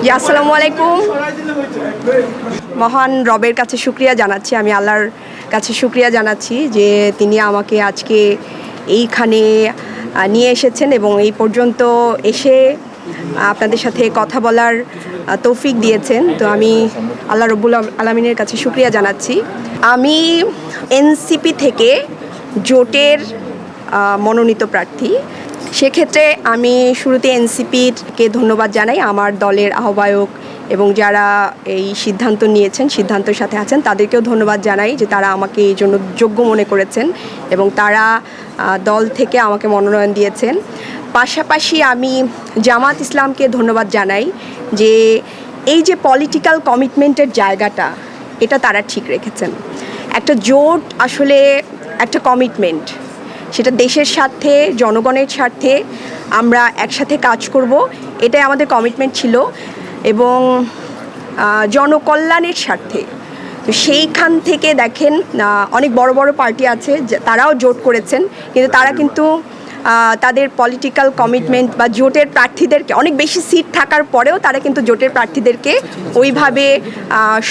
জি, আসসালামু আলাইকুম। মহান রবের কাছে শুকরিয়া জানাচ্ছি, আমি আল্লাহর কাছে শুকরিয়া জানাচ্ছি যে তিনি আমাকে আজকে এইখানে নিয়ে এসেছেন এবং এই পর্যন্ত এসে আপনাদের সাথে কথা বলার তৌফিক দিয়েছেন। তো আমি আল্লাহ রব্বুল আলামিনের কাছে শুকরিয়া জানাচ্ছি। আমি এনসিপি থেকে জোটের মনোনীত প্রার্থী। সেক্ষেত্রে আমি শুরুতে এনসিপিকে ধন্যবাদ জানাই, আমার দলের আহ্বায়ক এবং যারা এই সিদ্ধান্ত নিয়েছেন, সিদ্ধান্তের সাথে আছেন, তাদেরকেও ধন্যবাদ জানাই যে তারা আমাকে এই জন্য যোগ্য মনে করেছেন এবং তারা দল থেকে আমাকে মনোনয়ন দিয়েছেন। পাশাপাশি আমি জামাত ইসলামকে ধন্যবাদ জানাই যে এই যে পলিটিক্যাল কমিটমেন্টের জায়গাটা, এটা তারা ঠিক রেখেছেন। একটা জোট আসলে একটা কমিটমেন্ট, সেটা দেশের স্বার্থে, জনগণের স্বার্থে আমরা একসাথে কাজ করব, এটাই আমাদের কমিটমেন্ট ছিল এবং জনকল্যাণের স্বার্থে। তো সেইখান থেকে দেখেন অনেক বড় বড় পার্টি আছে, তারাও জোট করেছেন, কিন্তু তারা কিন্তু তাদের পলিটিক্যাল কমিটমেন্ট বা জোটের প্রার্থীদেরকে, অনেক বেশি সিট থাকার পরেও তারা কিন্তু জোটের প্রার্থীদেরকে ওইভাবে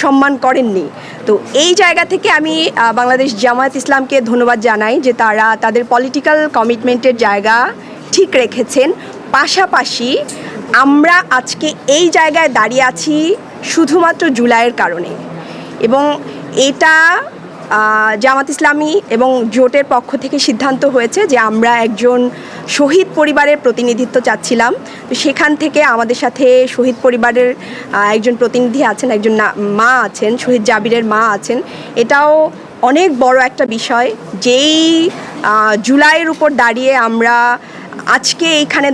সম্মান করেননি। তো এই জায়গা থেকে আমি বাংলাদেশ জামায়াত ইসলামকে ধন্যবাদ জানাই যে তারা তাদের পলিটিক্যাল কমিটমেন্টের জায়গা ঠিক রেখেছেন। পাশাপাশি আমরা আজকে এই জায়গায় দাঁড়িয়ে আছি শুধুমাত্র জুলাইয়ের কারণে, এবং এটা জামাত ইসলামী এবং জোটের পক্ষ থেকে সিদ্ধান্ত হয়েছে যে আমরা একজন শহীদ পরিবারের প্রতিনিধিত্ব চাচ্ছিলাম। তো সেখান থেকে আমাদের সাথে শহীদ পরিবারের একজন প্রতিনিধি আছেন, একজন মা আছেন, শহীদ জাবিরের মা আছেন। এটাও অনেক বড় একটা বিষয়, যেই জুলাইয়ের উপর দাঁড়িয়ে আমরা আজকে এইখানে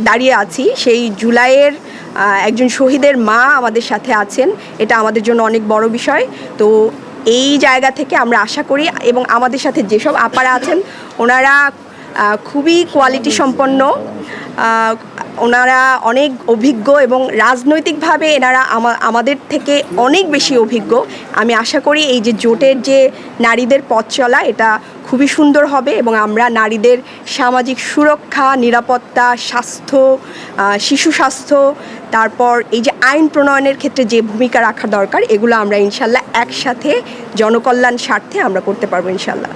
দাঁড়িয়ে আছি, সেই জুলাইয়ের একজন শহীদের মা আমাদের সাথে আছেন, এটা আমাদের জন্য অনেক বড় বিষয়। তো এই জায়গা থেকে আমরা আশা করি, এবং আমাদের সাথে যেসব আপারা আছেন ওনারা খুবই কোয়ালিটি সম্পন্ন, ওনারা অনেক অভিজ্ঞ এবং রাজনৈতিকভাবে এনারা আমাদের থেকে অনেক বেশি অভিজ্ঞ। আমি আশা করি এই যে জোটের যে নারীদের পথ চলা, এটা খুবই সুন্দর হবে এবং আমরা নারীদের সামাজিক সুরক্ষা, নিরাপত্তা, স্বাস্থ্য, শিশু স্বাস্থ্য, তারপর এই যে আইন প্রণয়নের ক্ষেত্রে যে ভূমিকা রাখা দরকার, এগুলো আমরা ইনশাল্লাহ একসাথে জনকল্যাণ স্বার্থে আমরা করতে পারবো ইনশাল্লাহ।